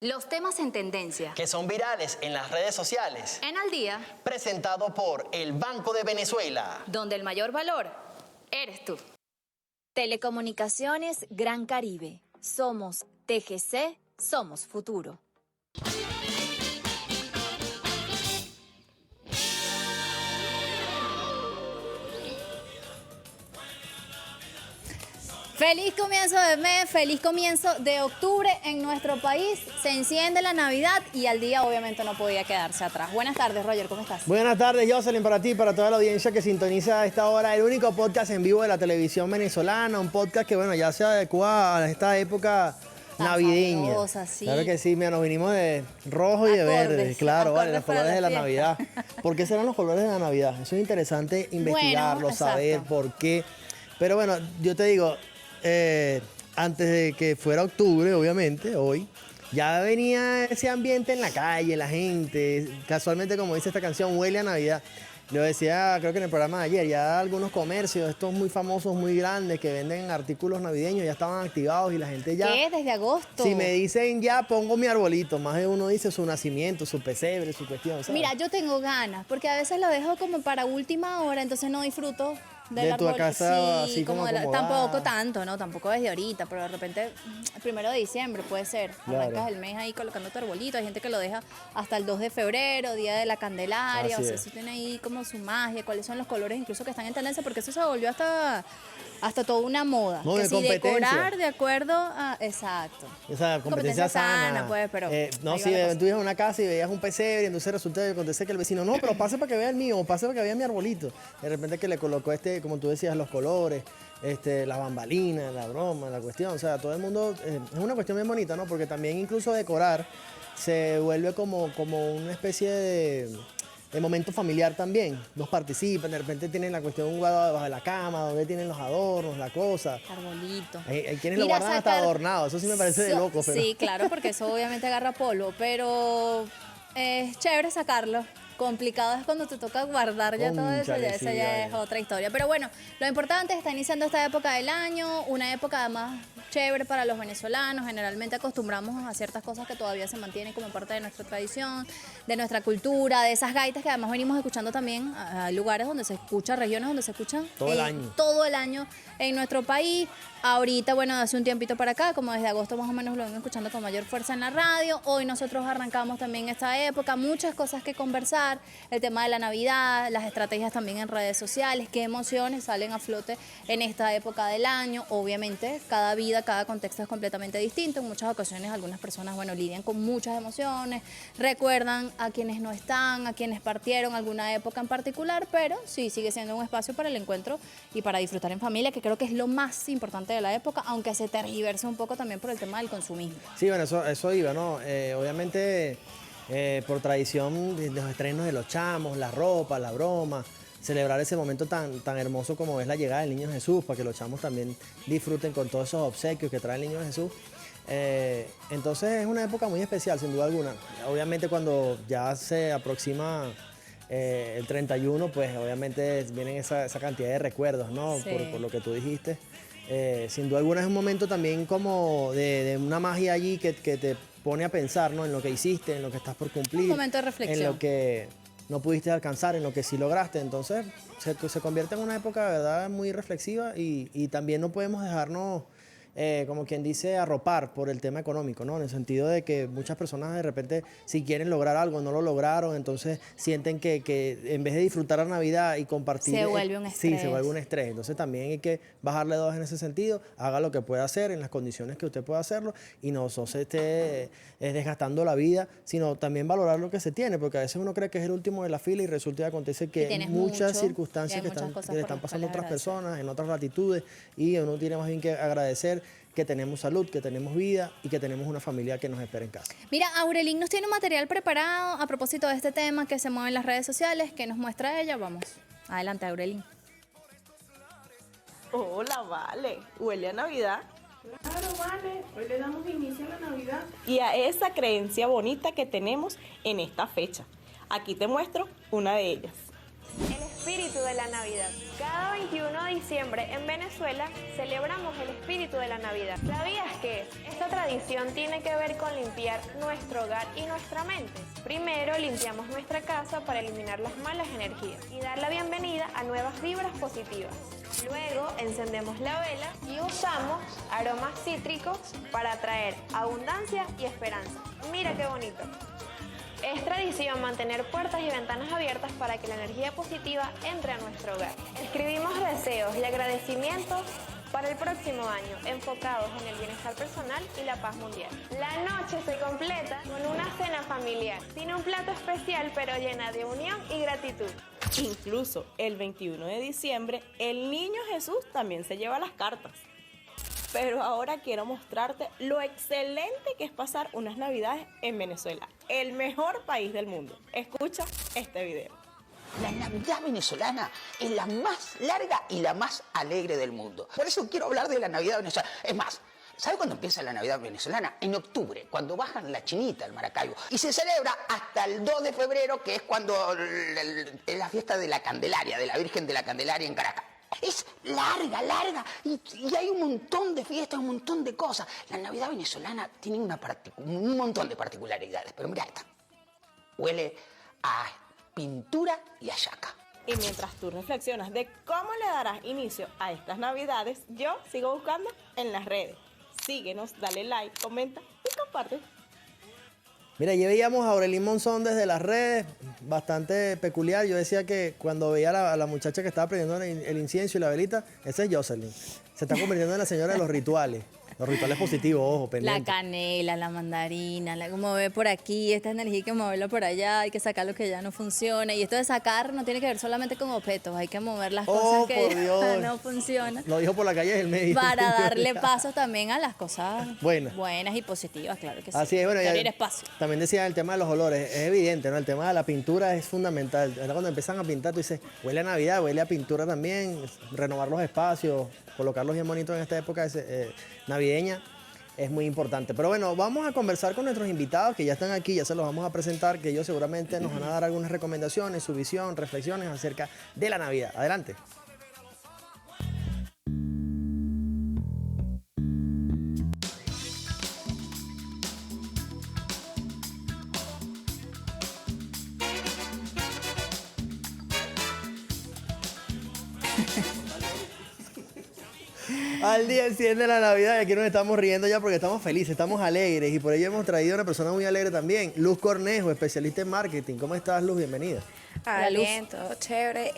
Los temas en tendencia que son virales en las redes sociales. en Al Día, Presentado por el Banco de Venezuela. donde el mayor valor eres tú. Telecomunicaciones Gran Caribe. Somos TGC, somos futuro. Feliz comienzo de mes, feliz comienzo de octubre en nuestro país. Se enciende la Navidad y Al Día obviamente no podía quedarse atrás. Buenas tardes, Roger, ¿cómo estás? Buenas tardes, Jocelyn, para ti, para toda la audiencia que sintoniza a esta hora el único podcast en vivo de la televisión venezolana, un podcast que, bueno, ya se adecua a esta época navideña. Sabrosa, sí. Claro que sí, mira, nos vinimos de rojo y de Acordes, verde, claro, vale, los acordes para colores de la la Navidad. ¿Por qué serán los colores de la Navidad? Eso es interesante investigarlo, Bueno, saber exacto. por qué. Pero bueno, yo te digo, antes de que fuera octubre, obviamente, hoy, ya venía ese ambiente en la calle, la gente, casualmente como dice esta canción, huele a Navidad. Lo decía, creo que en el programa de ayer, ya algunos comercios, estos muy famosos, muy grandes, que venden artículos navideños, ya estaban activados y la gente ya... ¿Qué? Desde agosto. Si me dicen ya, pongo mi arbolito, más de uno dice su nacimiento, su pesebre, su cuestión, ¿sabes? Mira, yo tengo ganas, porque a veces lo dejo como para última hora, entonces no disfruto del De tu árbol. casa, Sí, así como acomodada. tampoco tanto, ¿no? Tampoco desde ahorita, pero de repente, el 1 de diciembre puede ser. Claro. Arrancas el mes ahí colocando tu arbolito. Hay gente que lo deja hasta el 2 de febrero, Día de la Candelaria. Así o sea, es. eso tiene ahí como su magia, cuáles son los colores incluso que están en tendencia, porque eso se volvió hasta toda una moda. No, que de si competencia. decorar de acuerdo a... Exacto. Esa competencia sana. pues, pero no, ahí si va la cosa. tú ibas a una casa y veías un pesebre, y entonces resulta que acontece que el vecino, no, pero pase para que vea el mío, o pase para que vea mi arbolito. De repente que le colocó como tú decías, los colores, la bambalina, la broma, la cuestión. O sea, todo el mundo, es una cuestión bien bonita, ¿no? Porque también incluso decorar se vuelve como una especie de momento familiar también. Los participan, de repente tienen la cuestión guardada debajo de la cama, donde tienen los adornos, la cosa. Arbolito. Hay quienes lo Mira, guardan hasta sacar- adornado, eso sí me parece de loco. Pero... Sí, claro, porque eso obviamente agarra polvo, pero es chévere sacarlo. Complicado es cuando te toca guardar ya todo eso, Cónchale, ya esa sí, ya vale. es otra historia. Pero bueno, lo importante es que está iniciando esta época del año, una época además chévere para los venezolanos. Generalmente acostumbramos a ciertas cosas que todavía se mantienen como parte de nuestra tradición, de nuestra cultura, de esas gaitas que además venimos escuchando también. Hay lugares donde se escucha, regiones donde se escuchan Todo el año. todo el año en nuestro país. Ahorita, bueno, hace un tiempito para acá, como desde agosto más o menos lo vengo escuchando con mayor fuerza en la radio. Hoy nosotros arrancamos también esta época, muchas cosas que conversar, el tema de la Navidad, las estrategias también en redes sociales, qué emociones salen a flote en esta época del año. Obviamente, cada vida, cada contexto es completamente distinto. En muchas ocasiones algunas personas, bueno, lidian con muchas emociones, recuerdan a quienes no están, a quienes partieron alguna época en particular, pero sí sigue siendo un espacio para el encuentro y para disfrutar en familia, que creo que es lo más importante de la época, aunque se tergiverse un poco también por el tema del consumismo. Sí, bueno, eso iba, ¿no? Obviamente, por tradición, de los estrenos de los chamos, la ropa, la broma, celebrar ese momento tan hermoso como es la llegada del Niño Jesús, para que los chamos también disfruten con todos esos obsequios que trae el Niño Jesús. Entonces es una época muy especial, sin duda alguna. Obviamente cuando ya se aproxima el 31, pues obviamente vienen esa cantidad de recuerdos, ¿no? Sí. Por lo que tú dijiste. Sin duda alguna es un momento también como de una magia allí que te pone a pensar, ¿no? En lo que hiciste, en lo que estás por cumplir. Un momento de reflexión. En lo que no pudiste alcanzar, en lo que sí lograste. Entonces se convierte en una época, de verdad, muy reflexiva y también no podemos dejarnos, como quien dice, arropar por el tema económico, ¿no? En el sentido de que muchas personas de repente, si quieren lograr algo, no lo lograron, entonces sienten que en vez de disfrutar la Navidad y compartir... Se vuelve un Sí, estrés. se vuelve un estrés. Entonces también hay que bajarle dos en ese sentido, haga lo que pueda hacer en las condiciones que usted pueda hacerlo y no se esté desgastando la vida, sino también valorar lo que se tiene, porque a veces uno cree que es el último de la fila y resulta que acontece que Y hay tienes muchas mucho, circunstancias y hay que, muchas cosas le por están las pasando a cuales otras agradecer. personas, en otras latitudes, y uno tiene más bien que agradecer que tenemos salud, que tenemos vida y que tenemos una familia que nos espera en casa. Mira, Aurelín nos tiene un material preparado a propósito de este tema que se mueve en las redes sociales, que nos muestra ella. Vamos, adelante, Aurelín. Hola, vale. Huele a Navidad. Claro, vale. Hoy le damos inicio a la Navidad. Y a esa creencia bonita que tenemos en esta fecha. Aquí te muestro una de ellas. El espíritu de la Navidad. Cada 21 de diciembre en Venezuela celebramos el espíritu de la Navidad. ¿Sabías que esta tradición tiene que ver con limpiar nuestro hogar y nuestra mente? Primero limpiamos nuestra casa para eliminar las malas energías y dar la bienvenida a nuevas vibras positivas. Luego encendemos la vela y usamos aromas cítricos para atraer abundancia y esperanza. Mira qué bonito. Es tradición mantener puertas y ventanas abiertas para que la energía positiva entre a nuestro hogar. Escribimos deseos y agradecimientos para el próximo año, enfocados en el bienestar personal y la paz mundial. La noche se completa con una cena familiar, sin un plato especial pero llena de unión y gratitud. Incluso el 21 de diciembre, el niño Jesús también se lleva las cartas. Pero ahora quiero mostrarte lo excelente que es pasar unas Navidades en Venezuela, el mejor país del mundo. Escucha este video. La Navidad venezolana es la más larga y la más alegre del mundo. Por eso quiero hablar de la Navidad venezolana. Es más, ¿sabe cuándo empieza la Navidad venezolana? En octubre, cuando bajan la chinita al Maracaibo. Y se celebra hasta el 2 de febrero, que es cuando es la fiesta de la Candelaria, de la Virgen de la Candelaria en Caracas. Es larga, y hay un montón de fiestas, un montón de cosas. La Navidad venezolana tiene un montón de particularidades, pero mira esta. Huele a pintura y a yaca. Y mientras tú reflexionas de cómo le darás inicio a estas Navidades, yo sigo buscando en las redes. Síguenos, dale like, comenta y comparte. Mira, ya veíamos a Aurelín Monzón desde las redes, bastante peculiar. Yo decía que cuando veía a la muchacha que estaba prendiendo el incienso y la velita, esa es Jocelyn. Se está convirtiendo en la señora de los rituales positivos, ojo, pendiente. La canela, la mandarina, como ve por aquí, esta energía hay que moverla por allá, hay que sacar lo que ya no funciona. Y esto de sacar no tiene que ver solamente con objetos, hay que mover las cosas que ya Dios. no funcionan. Lo dijo por la calle del medio. Para darle paso también a las cosas buenas y positivas, claro que sí. Así es, bueno, ya abrir espacio. También decía el tema de los olores, es evidente, ¿no? El tema de la pintura es fundamental. Ahora cuando empiezan a pintar, tú dices, huele a Navidad, huele a pintura también, renovar los espacios, colocarlos bien bonitos en esta época navideña es muy importante. Pero bueno, vamos a conversar con nuestros invitados que ya están aquí, ya se los vamos a presentar, que ellos seguramente nos van a dar algunas recomendaciones, su visión, reflexiones acerca de la Navidad. Adelante. Al día 100 de la Navidad y aquí nos estamos riendo ya porque estamos felices, estamos alegres y por ello hemos traído a una persona muy alegre también, Luz Cornejo, especialista en marketing. ¿Cómo estás, Luz? Bienvenida. Bien, todo chévere.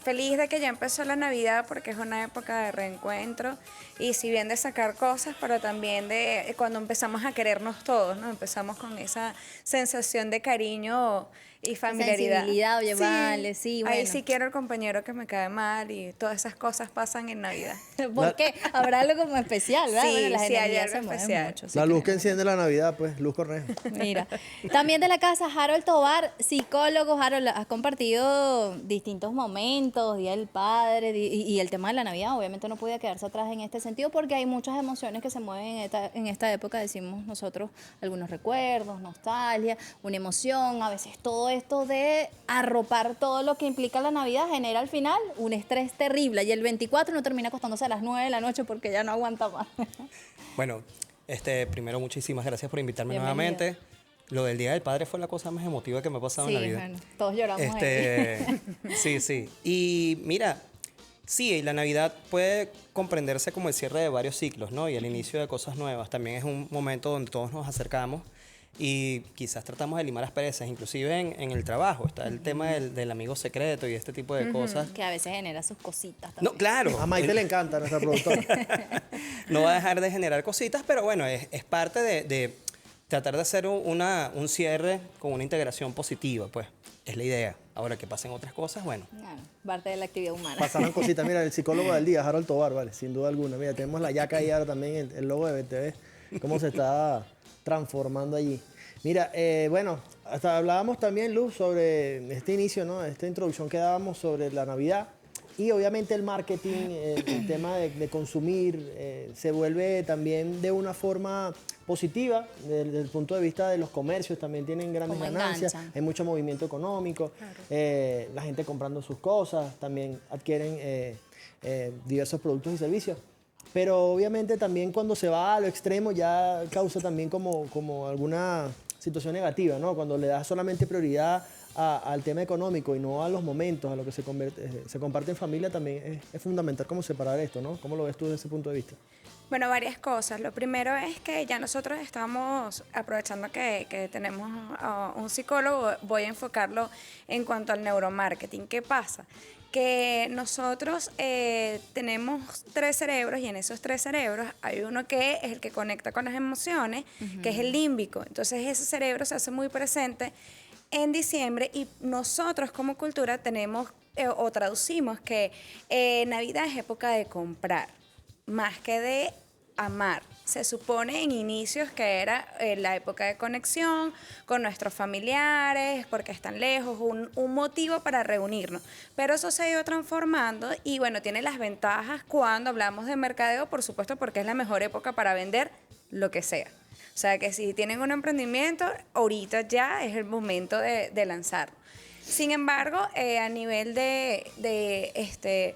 Feliz de que ya empezó la Navidad porque es una época de reencuentro y si bien de sacar cosas, pero también de cuando empezamos a querernos todos, ¿no? Empezamos con esa sensación de cariño y familiaridad. Sensibilidad, oye, Sí, vale, sí, bueno. Ahí sí quiero el compañero que me cae mal y todas esas cosas pasan en Navidad. ¿Por qué? Habrá algo como especial, ¿verdad? Sí, Bueno, las sí, hay energías algo se mueven especial. mucho, sí, La luz creo. que enciende la Navidad, pues, Luz Cornejo. Mira, también de la casa, Harold Tobar, psicólogo. Harold, has compartido distintos momentos, Día del Padre y el tema de la Navidad, obviamente no podía quedarse atrás en este sentido porque hay muchas emociones que se mueven en esta época, decimos nosotros, algunos recuerdos, nostalgia, una emoción, a veces todo esto de arropar todo lo que implica la Navidad genera al final un estrés terrible y el 24 no termina acostándose a las 9 de la noche porque ya no aguanta más. Bueno, primero muchísimas gracias por invitarme Bienvenido. nuevamente. Lo del Día del Padre fue la cosa más emotiva que me ha pasado Sí, en la vida. bueno, todos lloramos ahí. Sí. Y mira, sí, la Navidad puede comprenderse como el cierre de varios ciclos, ¿no? Y el inicio de cosas nuevas. También es un momento donde todos nos acercamos y quizás tratamos de limar asperezas, inclusive en el trabajo. Está el tema del amigo secreto y este tipo de cosas. Que a veces genera sus cositas también. No, claro. A Maite le encanta, nuestra productora. No va a dejar de generar cositas, pero bueno, es parte de tratar de hacer un cierre con una integración positiva, pues. Es la idea. Ahora que pasen otras cosas, bueno. Claro, parte de la actividad humana. Pasaron cositas. Mira, el psicólogo del día, Harold Tobar, vale, sin duda alguna. Mira, tenemos la yaca ahí ahora también, el logo de BTV, cómo se está transformando allí. Mira, bueno, hasta hablábamos también, Luz, sobre este inicio, ¿no? Esta introducción que dábamos sobre la Navidad. Y obviamente el marketing, el tema de consumir, se vuelve también de una forma positiva desde el punto de vista de los comercios, también tienen grandes Como ganancias, enganchan. hay mucho movimiento económico, la gente comprando sus cosas, también adquieren diversos productos y servicios. Pero obviamente también cuando se va a lo extremo ya causa también como alguna situación negativa, ¿no? Cuando le das solamente prioridad al tema económico y no a los momentos, a lo que se comparte en familia, también es fundamental cómo separar esto, ¿no? ¿Cómo lo ves tú desde ese punto de vista? Bueno, varias cosas. Lo primero es que ya nosotros estamos, aprovechando que tenemos un psicólogo, voy a enfocarlo en cuanto al neuromarketing. ¿Qué pasa? Que nosotros tenemos 3 cerebros y en esos 3 cerebros hay uno que es el que conecta con las emociones, que es el límbico. Entonces ese cerebro se hace muy presente en diciembre y nosotros como cultura tenemos o traducimos que Navidad es época de comprar, más que de amar. Se supone en inicios que era la época de conexión con nuestros familiares, porque están lejos, un motivo para reunirnos. Pero eso se ha ido transformando y bueno, tiene las ventajas cuando hablamos de mercadeo, por supuesto, porque es la mejor época para vender lo que sea. O sea que si tienen un emprendimiento, ahorita ya es el momento de lanzarlo. Sin embargo, a nivel de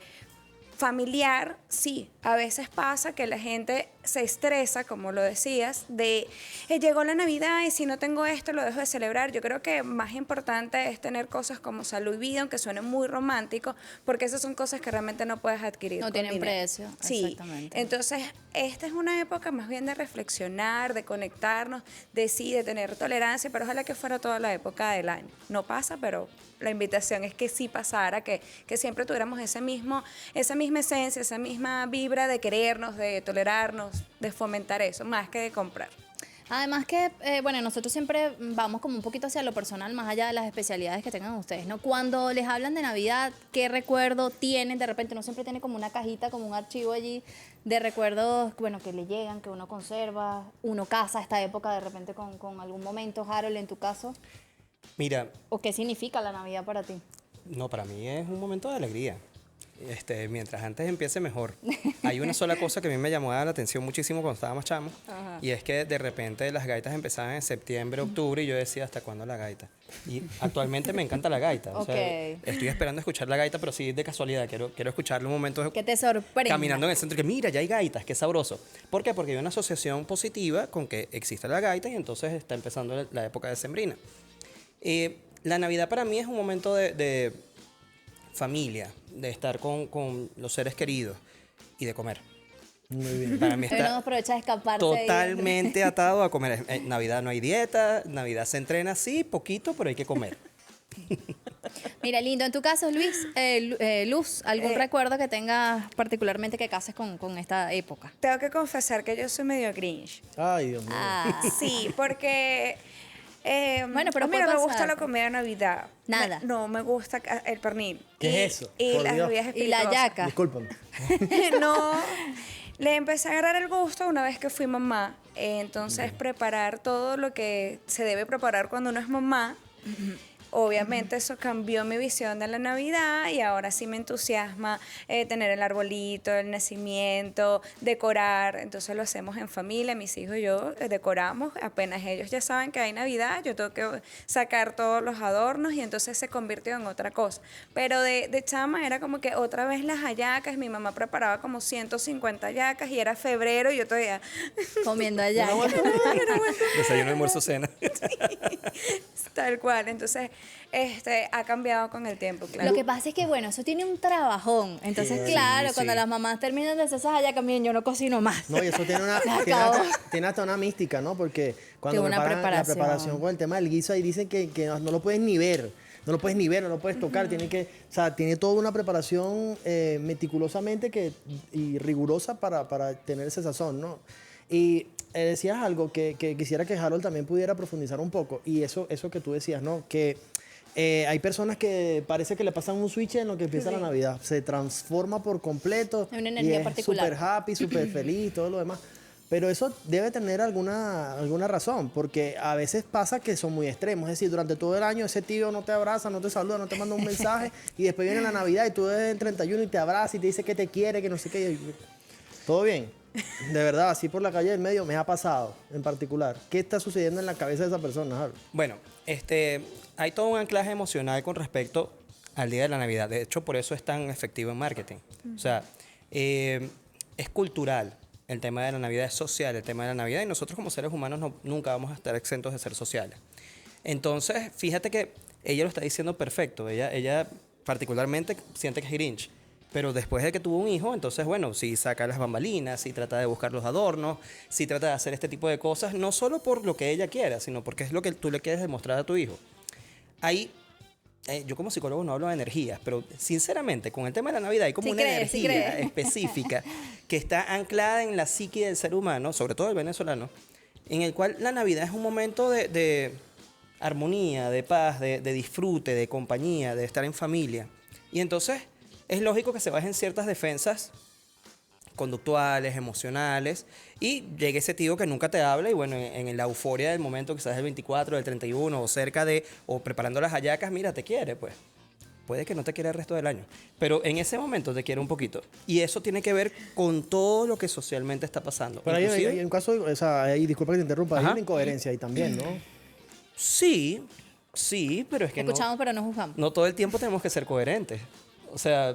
familiar, sí, a veces pasa que la gente se estresa, como lo decías, de llegó la Navidad y si no tengo esto lo dejo de celebrar. Yo creo que más importante es tener cosas como salud y vida, aunque suene muy romántico, porque esas son cosas que realmente no puedes adquirir. No con tienen dinero. precio, Sí, exactamente. entonces esta es una época más bien de reflexionar, de conectarnos, de tener tolerancia, pero ojalá que fuera toda la época del año. No pasa, pero la invitación es que sí pasara, que siempre tuviéramos esa misma esencia, esa misma vibra de querernos, de tolerarnos, de fomentar eso, más que de comprar. Además que, bueno, nosotros siempre vamos como un poquito hacia lo personal, más allá de las especialidades que tengan ustedes, ¿no? Cuando les hablan de Navidad, ¿qué recuerdo tienen? De repente uno siempre tiene como una cajita, como un archivo allí de recuerdos, bueno, que le llegan, que uno conserva, uno casa esta época de repente con algún momento. Harold, en tu caso, Mira, ¿o qué significa la Navidad para ti? no, para mí es un momento de alegría. Mientras antes empiece mejor. Hay una sola cosa que a mí me llamó la atención muchísimo cuando estaba más chamo, y es que de repente las gaitas empezaban en septiembre, octubre, y yo decía, ¿hasta cuándo la gaita? Y actualmente me encanta la gaita. O sea, Ok. estoy esperando escuchar la gaita, pero sí de casualidad. Quiero escucharlo un momento Que te sorprenda. caminando en el centro, que mira, ya hay gaitas, qué sabroso. ¿Por qué? Porque hay una asociación positiva con que existe la gaita y entonces está empezando la época decembrina. La Navidad para mí es un momento de familia, de estar con los seres queridos y de comer. Muy bien. Para mí Uno está aprovecha de escaparse ahí. totalmente atado a comer. En Navidad no hay dieta, Navidad se entrena, sí, poquito, pero hay que comer. Mira, lindo. En tu caso, Luis, Luz, ¿algún recuerdo que tengas particularmente que cases con esta época? Tengo que confesar que yo soy medio Grinch. Ay, Dios mío. Sí, porque Bueno, pero mira, puede me gusta pasar. la comida de Navidad. Nada. No, me gusta el pernil. ¿Qué es eso? Y Por las Dios. bebidas Y la espirituosas. yaca. Discúlpame. No, le empecé a agarrar el gusto una vez que fui mamá. Entonces, preparar todo lo que se debe preparar cuando uno es mamá. Obviamente eso cambió mi visión de la Navidad y ahora sí me entusiasma tener el arbolito, el nacimiento, decorar. Entonces lo hacemos en familia, mis hijos y yo decoramos. Apenas ellos ya saben que hay Navidad, yo tengo que sacar todos los adornos y entonces se convirtió en otra cosa. Pero de chama era como que otra vez las hallacas, mi mamá preparaba como 150 hallacas y era febrero y yo todavía... Comiendo allá. Desayuno, almuerzo, cena. Tal cual, entonces ha cambiado con el tiempo, claro. Lo que pasa es que, bueno, eso tiene un trabajón. Entonces, Sí, claro, sí. cuando las mamás terminan de hacer esas hallacas, miren, yo no cocino más. No, y eso tiene Se acabó. tiene hasta una mística, ¿no? Porque cuando Tiene una preparan la preparación. preparación con el tema del guiso, ahí dicen que no lo puedes ni ver. No lo puedes ni ver, no lo puedes tocar. O sea, tiene toda una preparación meticulosamente y rigurosa para tener ese sazón, ¿no? Y decías algo que quisiera que Harold también pudiera profundizar un poco. Y eso que tú decías, ¿no? Que hay personas que parece que le pasan un switch en lo que empieza la Navidad. Se transforma por completo. Hay una energía y es particular. súper happy, súper feliz, todo lo demás. Pero eso debe tener alguna razón, porque a veces pasa que son muy extremos. Es decir, durante todo el año ese tío no te abraza, no te saluda, no te manda un mensaje, y después viene la Navidad y tú ves el 31 y te abraza y te dice que te quiere, que no sé qué. Todo bien. De verdad, así por la calle del medio me ha pasado en particular. ¿Qué está sucediendo en la cabeza de esa persona, Harold? Bueno, hay todo un anclaje emocional con respecto al día de la Navidad. De hecho, por eso es tan efectivo en marketing. O sea, es cultural. El tema de la Navidad es social, el tema de la Navidad, y nosotros como seres humanos nunca vamos a estar exentos de ser sociales. Entonces, fíjate que ella lo está diciendo perfecto. Ella particularmente siente que es Grinch. Pero después de que tuvo un hijo, entonces, bueno, sí saca las bambalinas, sí trata de buscar los adornos, sí trata de hacer este tipo de cosas, no solo por lo que ella quiera, sino porque es lo que tú le quieres demostrar a tu hijo. Ahí, yo como psicólogo no hablo de energías, pero sinceramente, con el tema de la Navidad hay como una energía específica que está anclada en la psique del ser humano, sobre todo el venezolano, en el cual la Navidad es un momento de armonía, de paz, de disfrute, de compañía, de estar en familia. Y entonces es lógico que se bajen ciertas defensas conductuales, emocionales, y llegue ese tío que nunca te habla y bueno, en la euforia del momento, quizás del 24, del 31 o cerca de, o preparando las hallacas, mira, te quiere, pues. Puede que no te quiera el resto del año, pero en ese momento te quiere un poquito. Y eso tiene que ver con todo lo que socialmente está pasando. Pero hay un caso, o sea, disculpa que te interrumpa, hay una incoherencia ahí también, ¿no? Sí, pero es que Escuchamos, pero no juzgamos. no todo el tiempo tenemos que ser coherentes. O sea,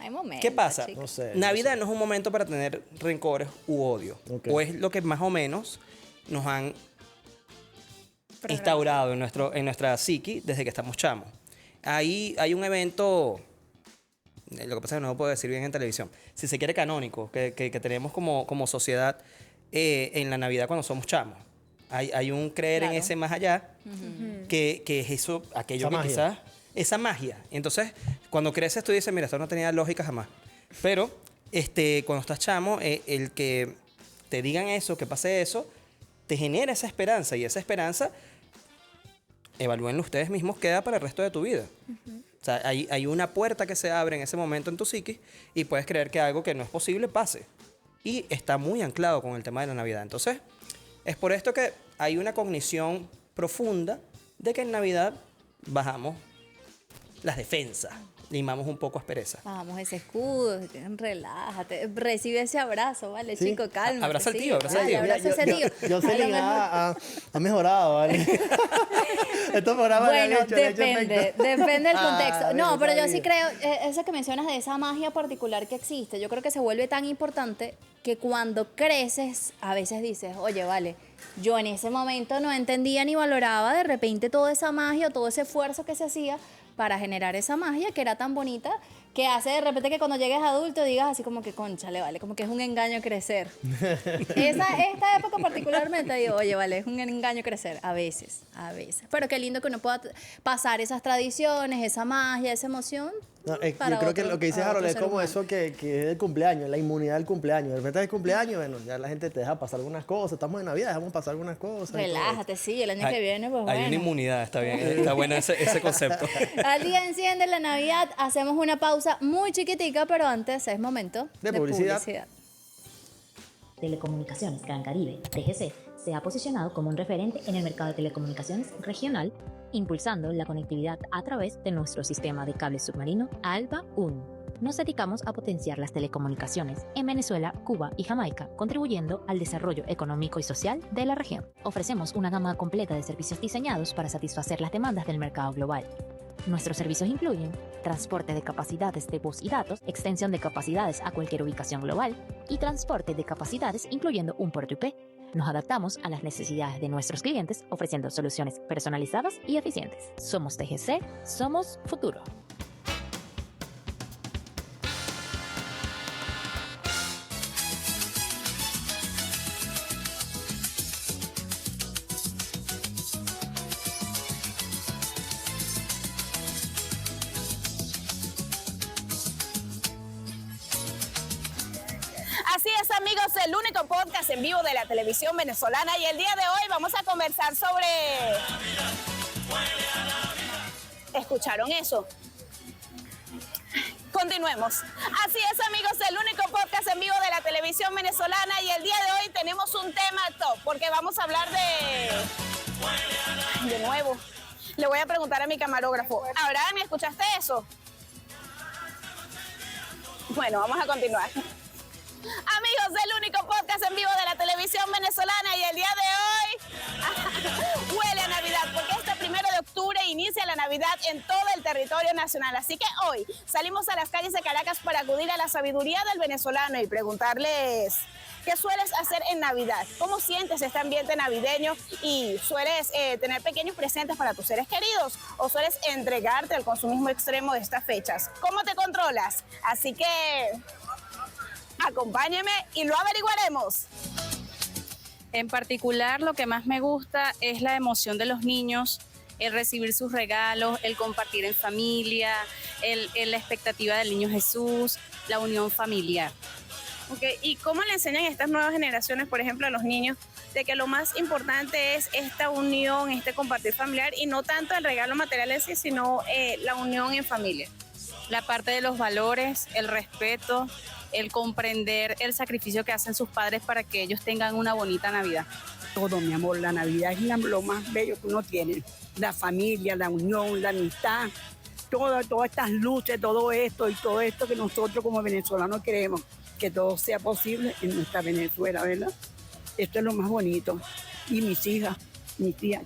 Hay momentos, ¿qué pasa? chicos. No sé. Navidad no es un momento para tener rencores u odio. Okay. O es lo que más o menos nos han instaurado en nuestra psiqui desde que estamos chamos. Ahí hay un evento, lo que pasa es que no lo puedo decir bien en televisión, si se quiere canónico, que tenemos como sociedad en la Navidad cuando somos chamos. Hay un creer en ese más allá, que es eso, aquello Esa que magia. quizás, esa magia. Entonces, cuando creces tú dices, mira, esto no tenía lógica jamás. Pero cuando estás chamo, el que te digan eso, que pase eso, te genera esa esperanza, y esa esperanza, evalúenlo ustedes mismos, queda para el resto de tu vida. O sea, hay una puerta que se abre en ese momento en tu psiquis y puedes creer que algo que no es posible pase. Y está muy anclado con el tema de la Navidad. Entonces, es por esto que hay una cognición profunda de que en Navidad bajamos las defensas, limamos un poco aspereza. Vamos, ese escudo, relájate, recibe ese abrazo, ¿vale, Sí. chico? Calma. Abraza al tío, abraza al tío. Abraza a ese tío. Jocelyn ha mejorado, ¿vale? Estos programas le han Bueno, hecho- le han hecho depende efecto. del contexto. No, bueno, pero yo está sí bien. creo, eso que mencionas de esa magia particular que existe, yo creo que se vuelve tan importante que cuando creces, a veces dices, oye, vale, yo en ese momento no entendía ni valoraba de repente toda esa magia, todo ese esfuerzo que se hacía para generar esa magia que era tan bonita, que hace de repente que cuando llegues adulto digas así como que, cónchale, vale, como que es un engaño crecer. Esta época particularmente digo, oye, vale, es un engaño crecer, a veces. Pero qué lindo que uno pueda pasar esas tradiciones, esa magia, esa emoción. No, para yo creo que otro- lo que dice para Harold otro es ser como humano. eso que es el cumpleaños, la inmunidad del cumpleaños. De repente es el cumpleaños, bueno, ya la gente te deja pasar algunas cosas. Estamos en Navidad, dejamos pasar algunas cosas. y todo eso. Relájate, sí, el año que viene, pues Hay una bueno. inmunidad, está bien, está bueno ese concepto. Al día enciende la Navidad, hacemos una pausa muy chiquitica, pero antes es momento De publicidad. Telecomunicaciones Gran Caribe, TGC, se ha posicionado como un referente en el mercado de telecomunicaciones regional, impulsando la conectividad a través de nuestro sistema de cable submarino ALBA 1. Nos dedicamos a potenciar las telecomunicaciones en Venezuela, Cuba y Jamaica, contribuyendo al desarrollo económico y social de la región. Ofrecemos una gama completa de servicios diseñados para satisfacer las demandas del mercado global. Nuestros servicios incluyen transporte de capacidades de voz y datos, extensión de capacidades a cualquier ubicación global y transporte de capacidades incluyendo un puerto IP. Nos adaptamos a las necesidades de nuestros clientes ofreciendo soluciones personalizadas y eficientes. Somos TGC, somos futuro. Así es, amigos, el único podcast en vivo de la televisión venezolana, y el día de hoy vamos a conversar sobre... ¿Escucharon eso? Continuemos. Así es, amigos, el único podcast en vivo de la televisión venezolana y el día de hoy tenemos un tema top porque vamos a hablar de nuevo. Le voy a preguntar a mi camarógrafo. Abraham, ¿escuchaste eso? Bueno, vamos a continuar. Amigos del único podcast en vivo de la televisión venezolana y el día de hoy huele a Navidad porque este 1 de octubre inicia la Navidad en todo el territorio nacional. Así que hoy salimos a las calles de Caracas para acudir a la sabiduría del venezolano y preguntarles ¿qué sueles hacer en Navidad? ¿Cómo sientes este ambiente navideño? ¿Y sueles tener pequeños presentes para tus seres queridos? ¿O sueles entregarte al consumismo extremo de estas fechas? ¿Cómo te controlas? Así que acompáñeme y lo averiguaremos. En particular, lo que más me gusta es la emoción de los niños, el recibir sus regalos, el compartir en familia, la expectativa del niño Jesús, la unión familiar. Okay. ¿Y cómo le enseñan a estas nuevas generaciones, por ejemplo, a los niños, de que lo más importante es esta unión, este compartir familiar y no tanto el regalo material en sí, sino la unión en familia? La parte de los valores, el respeto, el comprender el sacrificio que hacen sus padres para que ellos tengan una bonita Navidad. Todo, mi amor, la Navidad es lo más bello que uno tiene. La familia, la unión, la amistad, todas estas luces, todo esto que nosotros como venezolanos queremos, que todo sea posible en nuestra Venezuela, ¿verdad? Esto es lo más bonito. Y mis hijas, mi tía,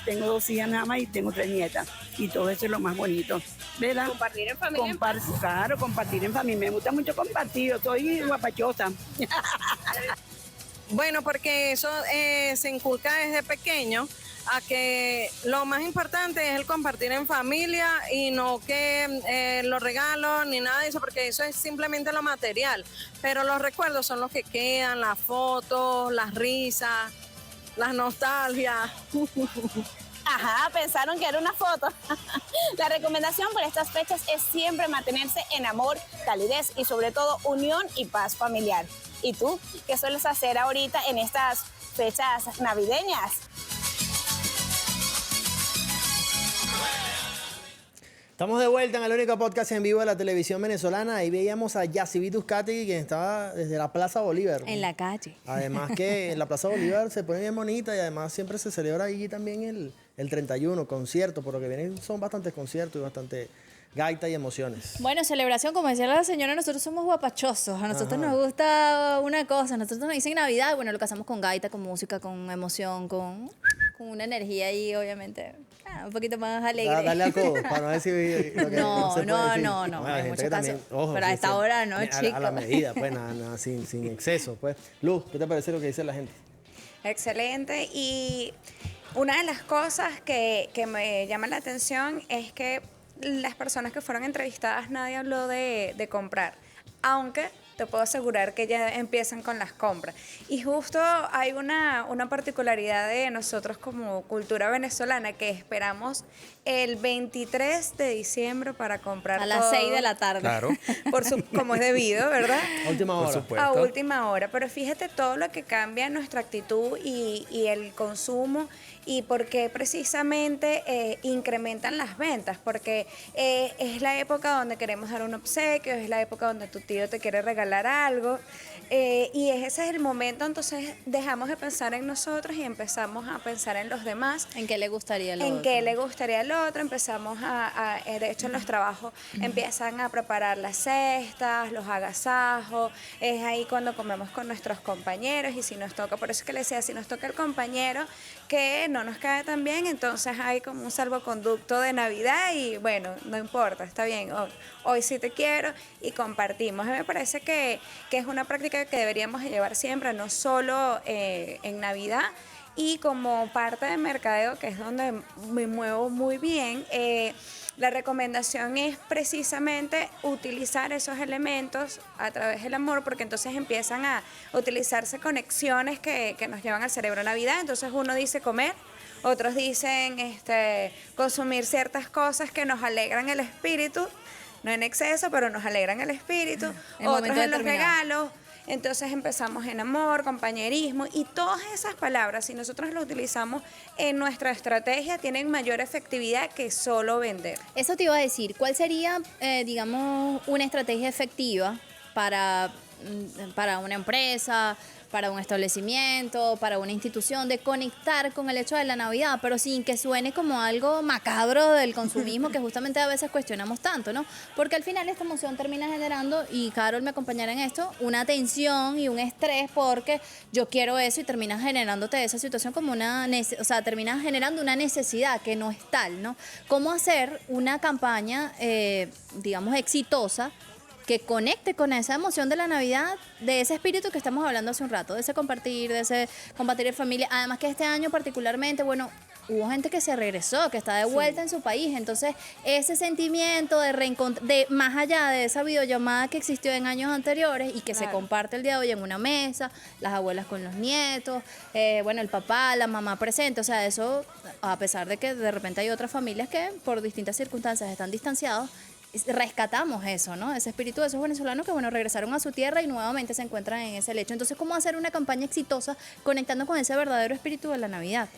tengo 2 hijas nada más y tengo 3 nietas. Y todo eso es lo más bonito, ¿verdad? Compartir en familia. Claro, compartir en familia. Me gusta mucho compartir, yo soy guapachosa. Bueno, porque eso se inculca desde pequeño a que lo más importante es el compartir en familia y no que los regalos ni nada de eso, porque eso es simplemente lo material. Pero los recuerdos son los que quedan, las fotos, las risas, las nostalgias. Ajá, pensaron que era una foto. La recomendación por estas fechas es siempre mantenerse en amor, calidez y sobre todo unión y paz familiar. ¿Y tú qué sueles hacer ahorita en estas fechas navideñas? Estamos de vuelta en el único podcast en vivo de la televisión venezolana. Ahí veíamos a Yacivit Uzcategui, quien estaba desde la Plaza Bolívar. En la calle. Además que en la Plaza Bolívar se pone bien bonita y además siempre se celebra allí también el 31, conciertos, por lo que vienen son bastantes conciertos y bastante gaita y emociones. Bueno, celebración, como decía la señora, nosotros somos guapachosos. A nosotros nos gusta una cosa, nosotros nos dicen Navidad, bueno, lo que hacemos con gaita, con música, con emoción, con una energía ahí, obviamente, un poquito más alegre. Dale al codo, para no decir lo que no, se puede decir. no, hay muchos también, casos. ojo, Pero a esta hora no, chicos. A la medida, pues, nada, sin exceso, pues. Luz, ¿qué te parece lo que dice la gente? Excelente. Y una de las cosas que me llama la atención es que las personas que fueron entrevistadas, nadie habló de comprar, aunque te puedo asegurar que ya empiezan con las compras. Y justo hay una particularidad de nosotros como cultura venezolana que esperamos el 23 de diciembre para comprar a las 6 de la tarde. Claro. Como es debido, ¿verdad? A última hora. Por supuesto. A última hora. Pero fíjate todo lo que cambia en nuestra actitud y el consumo y por qué precisamente incrementan las ventas. Porque es la época donde queremos dar un obsequio, es la época donde tu tío te quiere regalar algo. Y ese es el momento, entonces dejamos de pensar en nosotros y empezamos a pensar en los demás. ¿En qué le gustaría al otro? En qué le gustaría al otro. Empezamos de hecho en los trabajos empiezan a preparar las cestas, los agasajos. Es ahí cuando comemos con nuestros compañeros y si nos toca, por eso es que le decía, si nos toca el compañero que no nos cae tan bien, entonces hay como un salvoconducto de Navidad y bueno, no importa, está bien, hoy sí te quiero y compartimos. A mí me parece que es una práctica que deberíamos llevar siempre, no solo en Navidad. Y como parte de mercadeo, que es donde me muevo muy bien, la recomendación es precisamente utilizar esos elementos a través del amor, porque entonces empiezan a utilizarse conexiones que nos llevan al cerebro. Navidad, entonces uno dice comer, otros dicen consumir ciertas cosas que nos alegran el espíritu, no en exceso, pero nos alegran el espíritu, otros en los regalos. Entonces empezamos en amor, compañerismo y todas esas palabras, si nosotros las utilizamos en nuestra estrategia, tienen mayor efectividad que solo vender. Eso te iba a decir, ¿cuál sería, digamos, una estrategia efectiva para una empresa, para un establecimiento, para una institución, de conectar con el hecho de la Navidad, pero sin que suene como algo macabro del consumismo que justamente a veces cuestionamos tanto, ¿no? Porque al final esta emoción termina generando, y Carol me acompañará en esto, una tensión y un estrés porque yo quiero eso y termina generándote esa situación como termina generando una necesidad que no es tal, ¿no? ¿Cómo hacer una campaña, digamos, exitosa que conecte con esa emoción de la Navidad, de ese espíritu que estamos hablando hace un rato, de ese compartir en familia? Además que este año particularmente, bueno, hubo gente que se regresó, que está de vuelta en su país, entonces ese sentimiento de más allá de esa videollamada que existió en años anteriores y que se comparte el día de hoy en una mesa, las abuelas con los nietos, bueno, el papá, la mamá presente, o sea, eso, a pesar de que de repente hay otras familias que por distintas circunstancias están distanciados, rescatamos eso, ¿no? Ese espíritu de esos venezolanos que, bueno, regresaron a su tierra y nuevamente se encuentran en ese lecho. Entonces, ¿cómo hacer una campaña exitosa conectando con ese verdadero espíritu de la Navidad?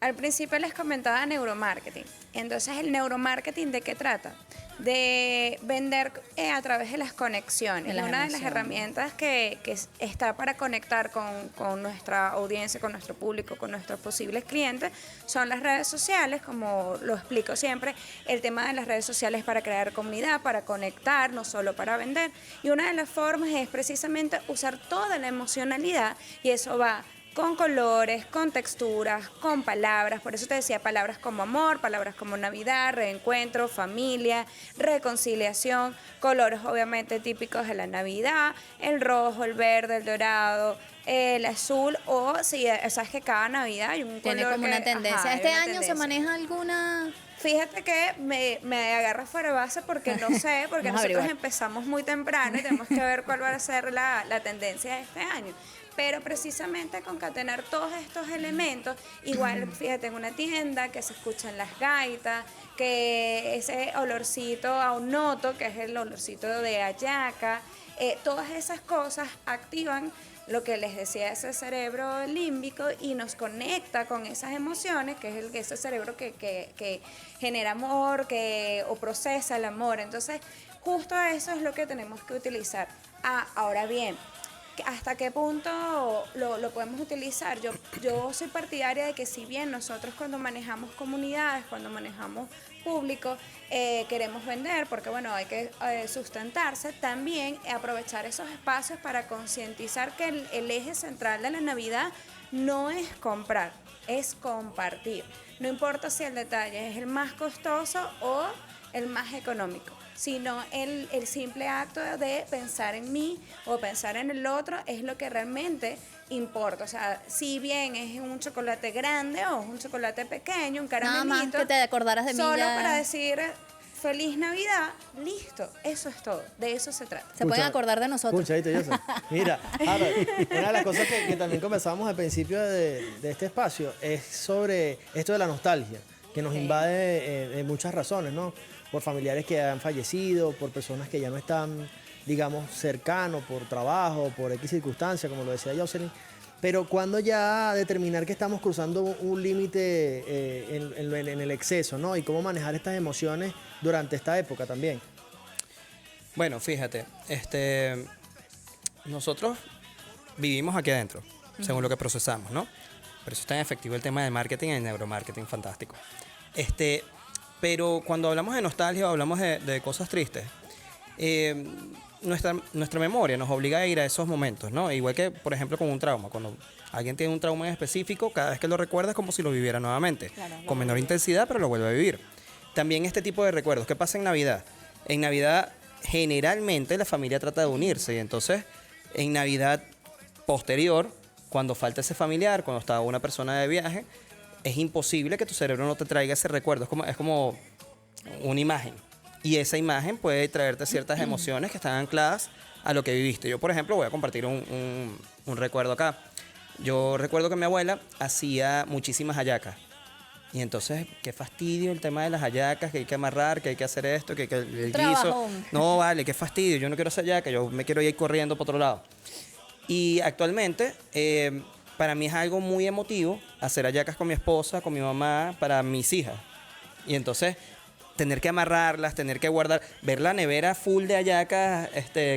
Al principio les comentaba neuromarketing. Entonces, ¿el neuromarketing de qué trata? De vender a través de las conexiones. Una de las herramientas que está para conectar con nuestra audiencia, con nuestro público, con nuestros posibles clientes, son las redes sociales, como lo explico siempre. El tema de las redes sociales para crear comunidad, para conectar, no solo para vender. Y una de las formas es precisamente usar toda la emocionalidad, y eso va con colores, con texturas, con palabras. Por eso te decía palabras como amor, palabras como Navidad, reencuentro, familia, reconciliación, colores obviamente típicos de la Navidad, el rojo, el verde, el dorado, el azul, o si sabes que cada Navidad hay un color. Tiene como una tendencia. ¿Este año se maneja alguna? Fíjate que me agarra fuera de base porque no sé, porque nosotros empezamos muy temprano y tenemos que ver cuál va a ser la tendencia de este año. Pero precisamente concatenar todos estos elementos, igual fíjate en una tienda que se escuchan las gaitas, que ese olorcito a un noto, que es el olorcito de hallaca, todas esas cosas activan lo que les decía, ese cerebro límbico, y nos conecta con esas emociones, que es ese cerebro que genera amor, o procesa el amor. Entonces, justo eso es lo que tenemos que utilizar. Ahora bien, ¿hasta qué punto lo podemos utilizar? Yo soy partidaria de que, si bien nosotros cuando manejamos comunidades, cuando manejamos público, queremos vender, porque bueno, hay que sustentarse, también aprovechar esos espacios para concientizar que el eje central de la Navidad no es comprar, es compartir. No importa si el detalle es el más costoso o el más económico, sino el simple acto de pensar en mí o pensar en el otro es lo que realmente importa. O sea, si bien es un chocolate grande o un chocolate pequeño, un caramelito, nada más que te acordaras de mí solo ya. para decir feliz Navidad, listo, eso es todo, de eso se trata. Se pueden acordar de nosotros. Escucha, Yosa. Mira, ahora, una de las cosas que también conversábamos al principio de este espacio es sobre esto de la nostalgia, que nos invade de muchas razones, ¿no? Por familiares que han fallecido, por personas que ya no están, digamos, cercanos, por trabajo, por X circunstancia, como lo decía Jocelyn. Pero cuando ya determinar que estamos cruzando un límite en el exceso, ¿no? Y cómo manejar estas emociones durante esta época también. Bueno, fíjate, nosotros vivimos aquí adentro, según lo que procesamos, ¿no? Por eso es tan efectivo el tema del marketing y el neuromarketing, fantástico. Pero cuando hablamos de nostalgia o hablamos de cosas tristes, nuestra memoria nos obliga a ir a esos momentos, ¿no? Igual que, por ejemplo, con un trauma. Cuando alguien tiene un trauma en específico, cada vez que lo recuerda es como si lo viviera nuevamente. Claro, con menor intensidad, pero lo vuelve a vivir. También este tipo de recuerdos. ¿Qué pasa en Navidad? En Navidad, generalmente, la familia trata de unirse. Y entonces, en Navidad posterior, cuando falta ese familiar, cuando está una persona de viaje, es imposible que tu cerebro no te traiga ese recuerdo. Es como una imagen. Y esa imagen puede traerte ciertas emociones que están ancladas a lo que viviste. Yo, por ejemplo, voy a compartir un recuerdo acá. Yo recuerdo que mi abuela hacía muchísimas hallacas. Y entonces, qué fastidio el tema de las hallacas, que hay que amarrar, que hay que hacer esto, que el guiso. No, vale, qué fastidio. Yo no quiero hacer hallaca, yo me quiero ir corriendo para otro lado. Y actualmente, para mí es algo muy emotivo hacer hallacas con mi esposa, con mi mamá, para mis hijas. Y entonces, tener que amarrarlas, tener que guardar, ver la nevera full de hallacas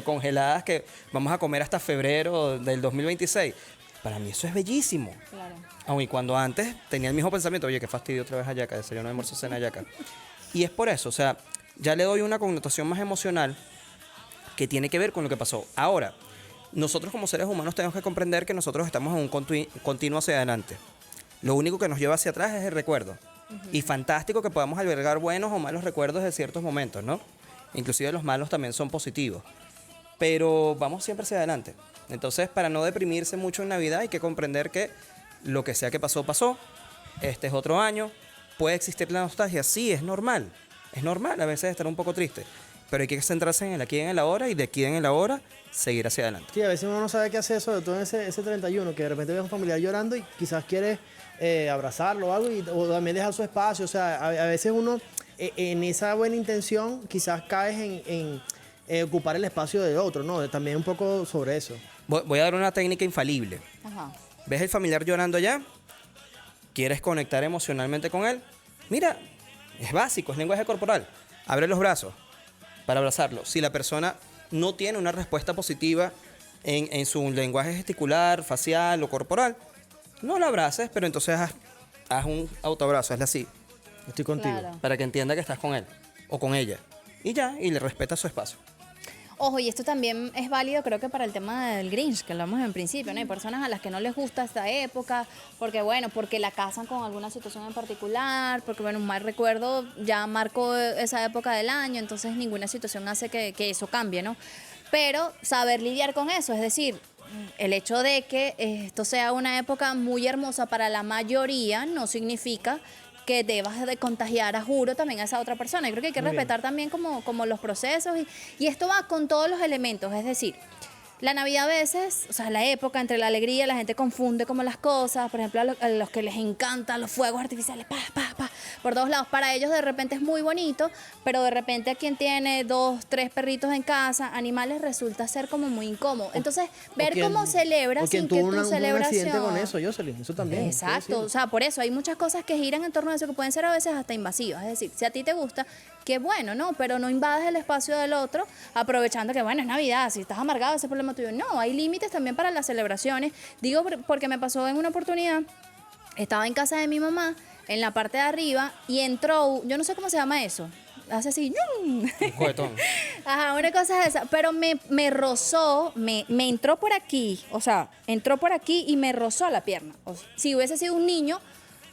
congeladas que vamos a comer hasta febrero del 2026. Para mí eso es bellísimo. Claro. Aun y cuando antes tenía el mismo pensamiento, oye, qué fastidio otra vez hallaca, desayuno, almuerzo, cena, hallaca. Y es por eso, o sea, ya le doy una connotación más emocional que tiene que ver con lo que pasó. Ahora, nosotros como seres humanos tenemos que comprender que nosotros estamos en un continuo hacia adelante. Lo único que nos lleva hacia atrás es el recuerdo. Y fantástico que podamos albergar buenos o malos recuerdos de ciertos momentos, ¿no? Inclusive los malos también son positivos. Pero vamos siempre hacia adelante. Entonces, para no deprimirse mucho en Navidad, hay que comprender que lo que sea que pasó, pasó. Este es otro año. Puede existir la nostalgia. Sí, es normal. Es normal a veces estar un poco triste. Pero hay que centrarse en el aquí y en el ahora y de aquí en el ahora seguir hacia adelante. Sí, a veces uno no sabe qué hacer, sobre todo en ese 31, que de repente ve a un familiar llorando y quizás quiere abrazarlo o algo, o también dejar su espacio. O sea, a veces uno, en esa buena intención, quizás caes en ocupar el espacio del otro, ¿no? También un poco sobre eso. Voy a dar una técnica infalible. Ajá. ¿Ves el familiar llorando allá? ¿Quieres conectar emocionalmente con él? Mira, es básico, es lenguaje corporal. Abre los brazos para abrazarlo. Si la persona no tiene una respuesta positiva en su lenguaje gesticular, facial o corporal, no la abraces, pero entonces haz un autoabrazo, hazle así. Estoy contigo. Claro. Para que entienda que estás con él o con ella. Y ya, y le respeta su espacio. Ojo, y esto también es válido, creo que para el tema del Grinch, que hablamos en principio, ¿no? Hay personas a las que no les gusta esta época, porque la casan con alguna situación en particular, porque bueno, un mal recuerdo ya marcó esa época del año, entonces ninguna situación hace que eso cambie, ¿no? Pero saber lidiar con eso, es decir, el hecho de que esto sea una época muy hermosa para la mayoría no significa que debas de contagiar, a juro, también a esa otra persona. Yo creo que hay que respetar también como los procesos y esto va con todos los elementos, es decir, la Navidad a veces, o sea, la época entre la alegría, la gente confunde como las cosas, por ejemplo, a los que les encantan los fuegos artificiales, por todos lados, para ellos de repente es muy bonito, pero de repente a quien tiene 2, 3 perritos en casa, animales, resulta ser como muy incómodo. Entonces, ver cómo celebras sin que tu celebración... un accidente con eso, Jocelyn, eso también. Exacto, o sea, por eso hay muchas cosas que giran en torno a eso que pueden ser a veces hasta invasivas, es decir, si a ti te gusta, qué bueno, ¿no? Pero no invades el espacio del otro, aprovechando que, bueno, es Navidad, si estás amargado, ese problema tuyo. No, hay límites también para las celebraciones. Digo porque me pasó en una oportunidad, estaba en casa de mi mamá, en la parte de arriba, y entró, yo no sé cómo se llama eso, hace así, Juguetón. ajá, una cosa de esa, pero me rozó, me entró por aquí, o sea, entró por aquí y me rozó la pierna. O sea, si hubiese sido un niño,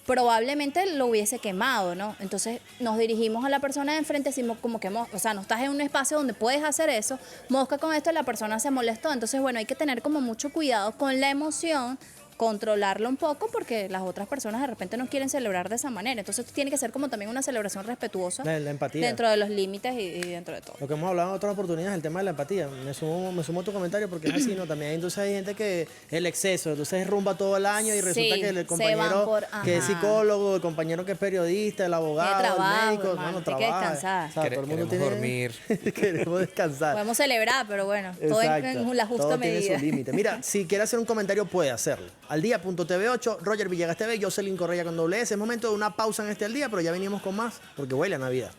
probablemente lo hubiese quemado, ¿no? Entonces nos dirigimos a la persona de enfrente, decimos como que, o sea, no estás en un espacio donde puedes hacer eso, mosca con esto, la persona se molestó. Entonces, bueno, hay que tener como mucho cuidado con la emoción, controlarlo un poco porque las otras personas de repente no quieren celebrar de esa manera. Entonces tiene que ser como también una celebración respetuosa. La empatía. Dentro de los límites y dentro de todo. Lo que hemos hablado en otras oportunidades, el tema de la empatía. Me sumo a tu comentario porque es así, ¿no? También entonces hay gente que el exceso, entonces rumba todo el año y resulta que el compañero que es psicólogo, el compañero que es periodista, el abogado, el médico, hay que descansar. O sea, todo el mundo Queremos dormir. Queremos descansar. Podemos celebrar, pero bueno, todo en la justa todo medida. tiene su límite. Mira, si quiere hacer un comentario puede hacerlo. Aldía.tv8, Roger Villegas TV, Jocelyn Correa con doble S. Es momento de una pausa en este Al Día, pero ya venimos con más porque huele a Navidad.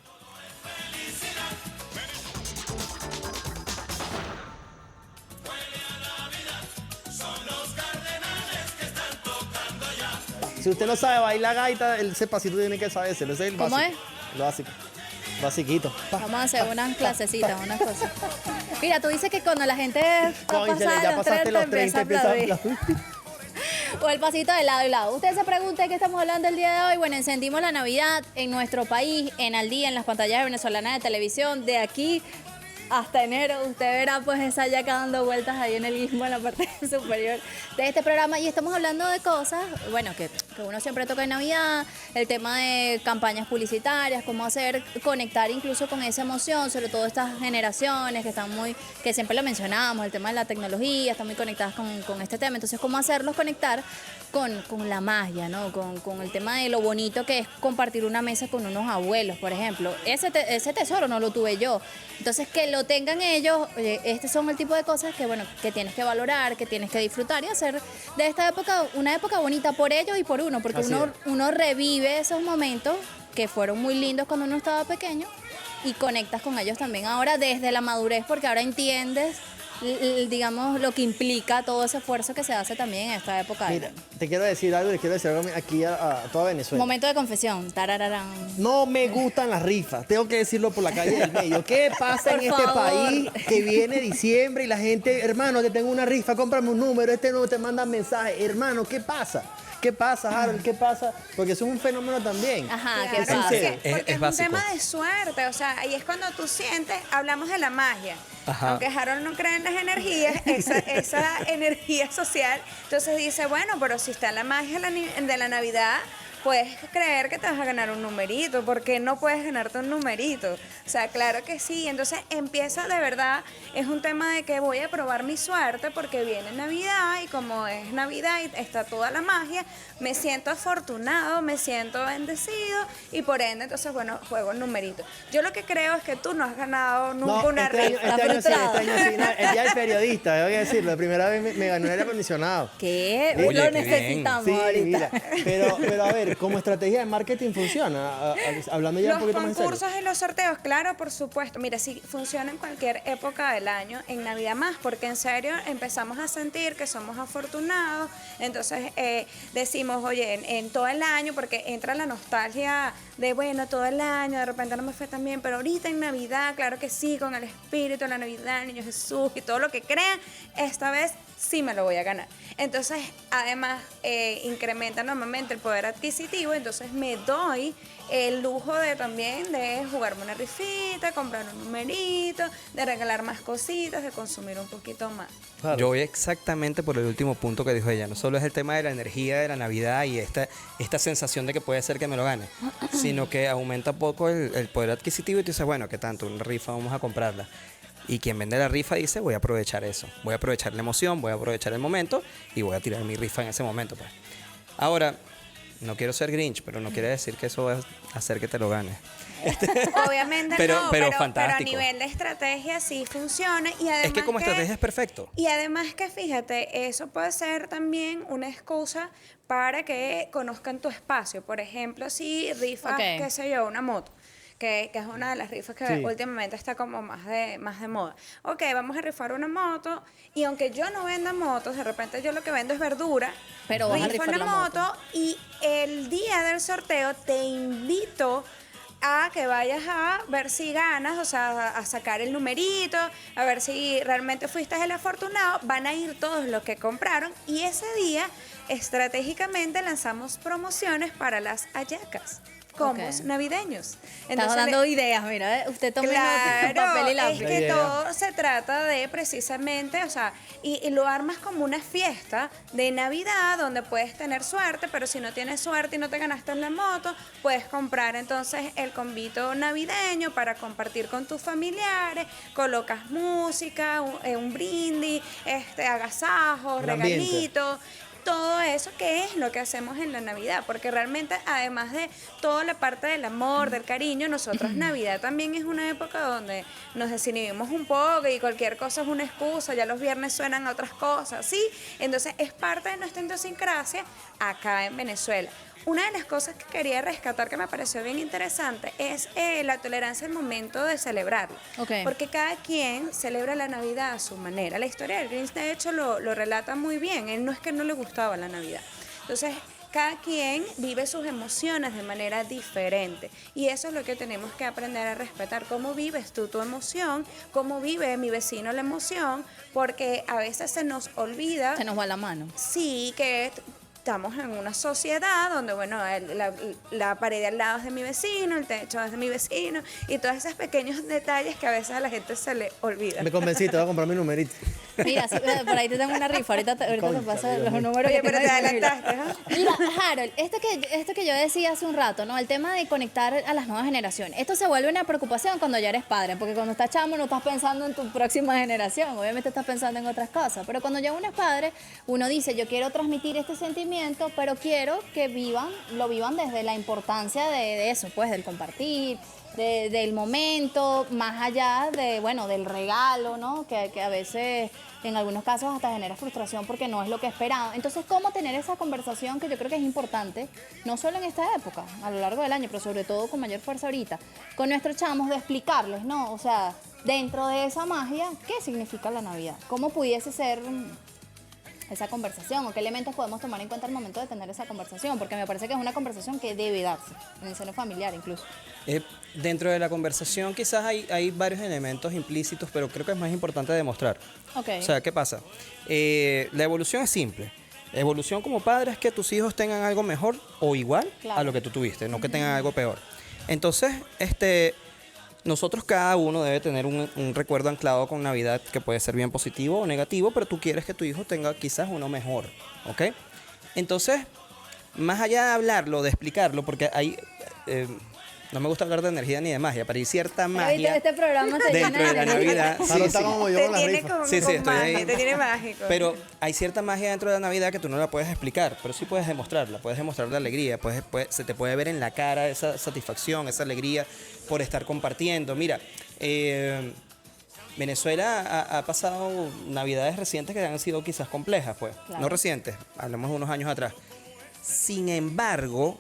Si usted no sabe bailar gaita, ese pasito tiene que saberse. Ese es el ¿Cómo básico. es? Lo básico. Basiquito. Vamos a hacer unas clasecitas, unas cosas. Mira, tú dices que cuando la gente ya pasaste los 30 empieza a aplaudir. O el pasito de lado y lado. Usted se pregunta de qué estamos hablando el día de hoy. Bueno, encendimos la Navidad en nuestro país, en Al Día, en las pantallas venezolanas de televisión. De aquí hasta enero, usted verá pues esa yaca dando vueltas ahí en el istmo, en la parte superior de este programa. Y estamos hablando de cosas, bueno, que uno siempre toca en Navidad, el tema de campañas publicitarias, cómo hacer, conectar incluso con esa emoción, sobre todo estas generaciones que están que siempre lo mencionamos, el tema de la tecnología, están muy conectadas con este tema. Entonces, cómo hacerlos conectar con la magia, ¿no? Con el tema de lo bonito que es compartir una mesa con unos abuelos, por ejemplo. Ese tesoro no lo tuve yo. Entonces, que lo tengan ellos, este son el tipo de cosas que, bueno, que tienes que valorar, que tienes que disfrutar y hacer de esta época una época bonita por ellos y por uno, porque uno revive esos momentos que fueron muy lindos cuando uno estaba pequeño y conectas con ellos también ahora desde la madurez, porque ahora entiendes digamos, lo que implica todo ese esfuerzo que se hace también en esta época. Mira, te quiero decir algo, aquí a toda Venezuela. Momento de confesión. Tarararán. No me gustan las rifas, tengo que decirlo por la calle del medio. ¿Qué pasa en este país que viene diciembre y la gente, hermano, te tengo una rifa, cómprame un número, no te mandan mensajes? Hermano, ¿qué pasa? ¿Qué pasa, Harold? ¿Qué pasa? Porque eso es un fenómeno también. Ajá, ¿qué pasa? Porque es un tema de suerte, o sea, ahí es cuando tú sientes, hablamos de la magia. Ajá. Aunque Harold no cree en las energías, esa energía social, entonces dice, bueno, pero si está la magia de la Navidad, puedes creer que te vas a ganar un numerito, porque no puedes ganarte un numerito. O sea, claro que sí. Entonces empieza de verdad, es un tema de que voy a probar mi suerte porque viene Navidad y como es Navidad y está toda la magia, me siento afortunado, me siento bendecido y por ende, entonces, bueno, juego el numerito. Yo lo que creo es que tú no has ganado nunca una rifa. Este año sí, el día del periodista, voy a decirlo, la primera vez me ganó el aire acondicionado. ¿Qué? Lo necesitamos ahorita. Mira, pero a ver, como estrategia de marketing funciona. Hablando ya un poquito más en serio. Los concursos y los sorteos, claro, por supuesto. Mira, sí funciona en cualquier época del año, en Navidad más, porque en serio empezamos a sentir que somos afortunados. Entonces decimos, oye, en todo el año, porque entra la nostalgia de, bueno, todo el año, de repente no me fue tan bien, pero ahorita en Navidad, claro que sí, con el espíritu de la Navidad, el Niño Jesús y todo lo que crean, esta vez sí me lo voy a ganar. Entonces, además, incrementa normalmente el poder adquisitivo, entonces me doy el lujo de también de jugarme una rifita, comprar un numerito, de regalar más cositas, de consumir un poquito más. Claro. Yo voy exactamente por el último punto que dijo ella. No solo es el tema de la energía de la Navidad y esta sensación de que puede ser que me lo gane, sino que aumenta poco el poder adquisitivo y tú dices, bueno, ¿qué tanto? Una rifa, vamos a comprarla. Y quien vende la rifa dice, voy a aprovechar eso, voy a aprovechar la emoción, voy a aprovechar el momento y voy a tirar mi rifa en ese momento, pues. Ahora, no quiero ser Grinch, pero no quiere decir que eso va a hacer que te lo ganes. Obviamente pero fantástico. Pero a nivel de estrategia sí funciona y además es que como estrategia es perfecto. Y además que fíjate, eso puede ser también una excusa para que conozcan tu espacio. Por ejemplo, si rifas, qué sé yo, una moto. Que es una de las rifas que últimamente está como más de moda. Ok, vamos a rifar una moto y aunque yo no venda motos, de repente yo lo que vendo es verdura, pero vas a rifar una moto y el día del sorteo te invito a que vayas a ver si ganas, o sea, a sacar el numerito, a ver si realmente fuiste el afortunado. Van a ir todos los que compraron y ese día estratégicamente lanzamos promociones para las hallacas. Comos navideños. Estás dando ideas, mira, usted toma nota, papel y lápiz. Es que todo se trata de precisamente, o sea, y lo armas como una fiesta de Navidad donde puedes tener suerte, pero si no tienes suerte y no te ganaste en la moto, puedes comprar entonces el convito navideño para compartir con tus familiares, colocas música, un brindis, agasajos, regalitos. Todo eso que es lo que hacemos en la Navidad, porque realmente además de toda la parte del amor, del cariño, nosotros Navidad también es una época donde nos desinhibimos un poco y cualquier cosa es una excusa, ya los viernes suenan otras cosas, ¿sí? Entonces es parte de nuestra idiosincrasia acá en Venezuela. Una de las cosas que quería rescatar que me pareció bien interesante es la tolerancia al momento de celebrarlo. Porque cada quien celebra la Navidad a su manera. La historia del Grinch, de hecho, lo relata muy bien. Él no es que no le gustaba la Navidad. Entonces, cada quien vive sus emociones de manera diferente. Y eso es lo que tenemos que aprender a respetar. ¿Cómo vives tú tu emoción? ¿Cómo vive mi vecino la emoción? Porque a veces se nos olvida. Se nos va la mano. Sí, que estamos en una sociedad donde, bueno, la pared de al lado es de mi vecino, el techo es de mi vecino y todos esos pequeños detalles que a veces a la gente se le olvida. Me convencí, te voy a comprar mi numerito. Mira, sí, por ahí te tengo una rifa, ahorita te paso los números. Oye, que pero tengo te disponibles. adelantaste, Mira, Harold, esto que yo decía hace un rato, ¿no? El tema de conectar a las nuevas generaciones. Esto se vuelve una preocupación cuando ya eres padre, porque cuando estás chamo no estás pensando en tu próxima generación, obviamente estás pensando en otras cosas, pero cuando ya uno es padre, uno dice, yo quiero transmitir este sentimiento, pero quiero que lo vivan desde la importancia de eso, pues, del compartir, del momento, más allá de, bueno, del regalo, ¿no? Que a veces, en algunos casos, hasta genera frustración porque no es lo que esperaban. Entonces, ¿cómo tener esa conversación que yo creo que es importante, no solo en esta época, a lo largo del año, pero sobre todo con mayor fuerza ahorita, con nuestros chamos, de explicarles, ¿no? O sea, dentro de esa magia, ¿qué significa la Navidad? ¿Cómo pudiese ser esa conversación o qué elementos podemos tomar en cuenta al momento de tener esa conversación? Porque me parece que es una conversación que debe darse, en el seno familiar incluso. Dentro de la conversación quizás hay varios elementos implícitos, pero creo que es más importante demostrar. Okay. O sea, ¿qué pasa? La evolución es simple. La evolución como padre es que tus hijos tengan algo mejor o igual a lo que tú tuviste, no que tengan algo peor. Entonces, nosotros cada uno debe tener un recuerdo anclado con Navidad que puede ser bien positivo o negativo, pero tú quieres que tu hijo tenga quizás uno mejor, ¿ok? Entonces, más allá de hablarlo, de explicarlo, porque hay... no me gusta hablar de energía ni de magia, pero hay cierta magia Este programa te dentro de la Navidad. Sí, estoy ahí. Te tiene mágico. Pero hay cierta magia dentro de la Navidad que tú no la puedes explicar, pero sí puedes demostrarla. Puedes demostrar la alegría, se te puede ver en la cara esa satisfacción, esa alegría por estar compartiendo. Mira, Venezuela ha pasado Navidades recientes que han sido quizás complejas, pues. Claro. No recientes, hablemos de unos años atrás. Sin embargo,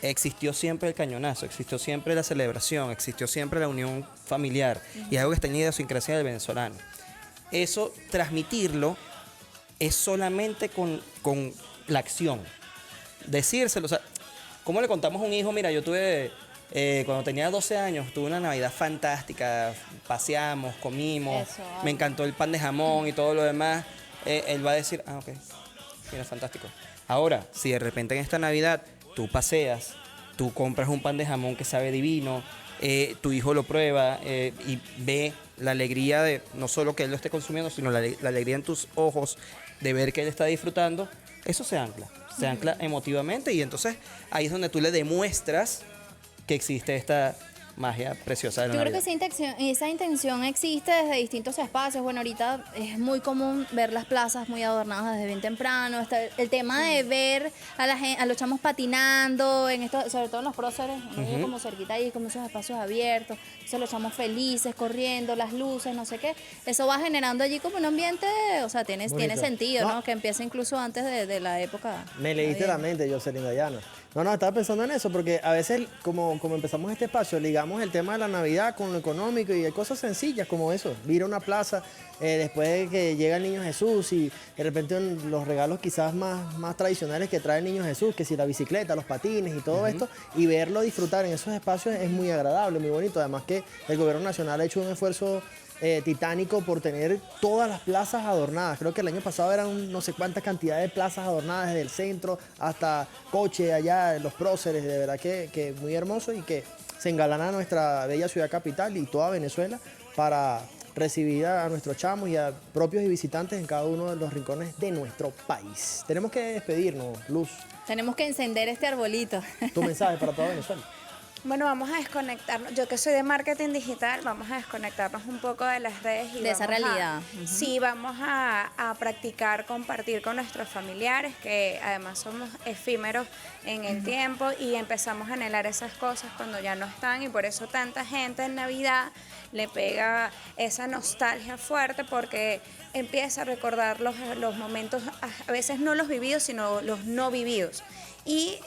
existió siempre el cañonazo, existió siempre la celebración, existió siempre la unión familiar. Y es algo que está en la idiosincrasia del venezolano. Eso, transmitirlo, es solamente con la acción. Decírselo, o sea, ¿cómo le contamos a un hijo? Mira, yo tuve, cuando tenía 12 años, tuve una Navidad fantástica, paseamos, comimos, me encantó el pan de jamón y todo lo demás. Él va a decir, ok, mira, fantástico. Ahora, si de repente en esta Navidad tú paseas, tú compras un pan de jamón que sabe divino, tu hijo lo prueba y ve la alegría de no solo que él lo esté consumiendo, sino la alegría en tus ojos de ver que él está disfrutando, eso se ancla emotivamente y entonces ahí es donde tú le demuestras que existe esta magia preciosa de la Yo creo Navidad. que esa intención existe desde distintos espacios. Bueno, ahorita es muy común ver las plazas muy adornadas desde bien temprano. Está el tema de ver a los chamos patinando, sobre todo en los próceres, uno vive como cerquita ahí, como esos espacios abiertos. Entonces los chamos felices, corriendo, las luces, no sé qué. Eso va generando allí como un ambiente, o sea, tiene sentido, ¿no? Que empiece incluso antes de la época. Me leíste la mente, Jocelyn Dayana. No, estaba pensando en eso, porque a veces, como empezamos este espacio, ligamos el tema de la Navidad con lo económico y hay cosas sencillas como eso. Ir a una plaza después de que llega el Niño Jesús y de repente los regalos quizás más tradicionales que trae el Niño Jesús, que si la bicicleta, los patines y todo esto, y verlo disfrutar en esos espacios es muy agradable, muy bonito. Además que el gobierno nacional ha hecho un esfuerzo titánico por tener todas las plazas adornadas. Creo que el año pasado eran no sé cuántas cantidades de plazas adornadas desde el centro hasta Coche, allá en los próceres. De verdad que muy hermoso y que se engalana nuestra bella ciudad capital y toda Venezuela para recibir a nuestros chamos y a propios y visitantes en cada uno de los rincones de nuestro país. Tenemos que despedirnos, Luz. Tenemos que encender este arbolito. Tu mensaje para toda Venezuela. Bueno, vamos a desconectarnos. Yo que soy de marketing digital, vamos a desconectarnos un poco de las redes y de esa realidad. Sí, vamos a practicar, compartir con nuestros familiares, que además somos efímeros en el tiempo y empezamos a anhelar esas cosas cuando ya no están y por eso tanta gente en Navidad le pega esa nostalgia fuerte porque empieza a recordar los momentos, a veces no los vividos, sino los no vividos. Y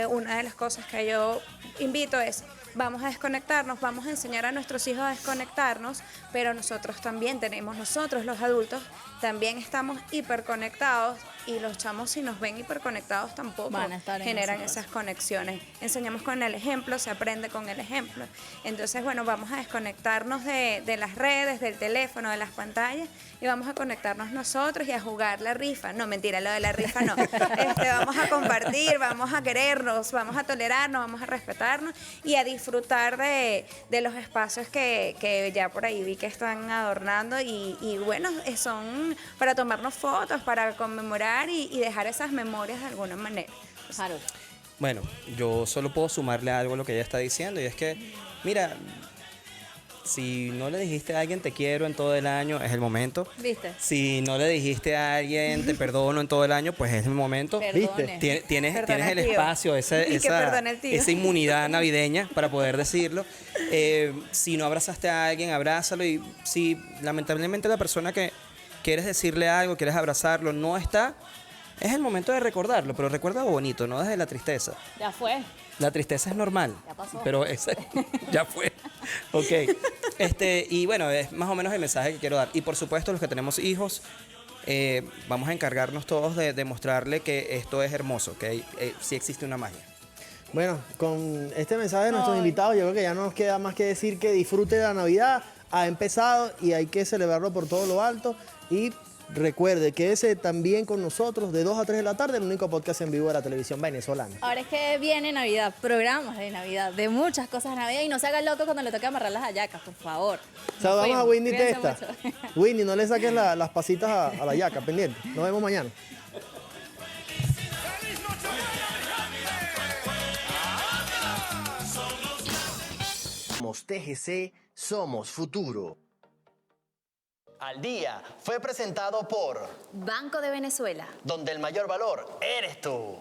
una de las cosas que yo invito es, vamos a desconectarnos, vamos a enseñar a nuestros hijos a desconectarnos, pero nosotros también nosotros los adultos, también estamos hiperconectados y los chamos si nos ven hiperconectados tampoco generan esas conexiones. Enseñamos con el ejemplo, se aprende con el ejemplo. Entonces, bueno, vamos a desconectarnos de las redes, del teléfono, de las pantallas y vamos a conectarnos nosotros y a jugar la rifa. No, mentira, lo de la rifa no. Vamos a compartir, vamos a querernos, vamos a tolerarnos, vamos a respetarnos y a disfrutar disfrutar de los espacios que ya por ahí vi que están adornando y bueno, son para tomarnos fotos, para conmemorar y dejar esas memorias de alguna manera. Claro. Bueno, yo solo puedo sumarle algo a lo que ella está diciendo y es que, mira, si no le dijiste a alguien te quiero en todo el año, es el momento. ¿Viste? Si no le dijiste a alguien te perdono en todo el año, pues es el momento. Perdone. Tienes Perdona, el tío. espacio, Y que perdone el tío. esa inmunidad navideña para poder decirlo. Si no abrazaste a alguien, abrázalo. Y si lamentablemente la persona que quieres decirle algo, quieres abrazarlo, no está, es el momento de recordarlo, pero recuerda lo bonito, no desde la tristeza. Ya fue. La tristeza es normal, Ya pasó. pero ya fue. Ok. Y bueno, es más o menos el mensaje que quiero dar. Y por supuesto, los que tenemos hijos, vamos a encargarnos todos de demostrarle que esto es hermoso, que sí existe una magia. Bueno, con este mensaje de nuestros invitados, yo creo que ya no nos queda más que decir que disfrute de la Navidad. Ha empezado y hay que celebrarlo por todo lo alto. Y recuerde, quédese también con nosotros de 2 a 3 de la tarde, el único podcast en vivo de la televisión venezolana. Ahora es que viene Navidad, programas de Navidad, de muchas cosas de Navidad. Y no se haga loco cuando le toque amarrar las hallacas, por favor. Saludamos a Winnie Cuídense Testa. mucho. Winnie, no le saques las pasitas a la yaca, pendiente. Nos vemos mañana. Somos TGC, somos futuro. Al día fue presentado por Banco de Venezuela. donde el mayor valor eres tú.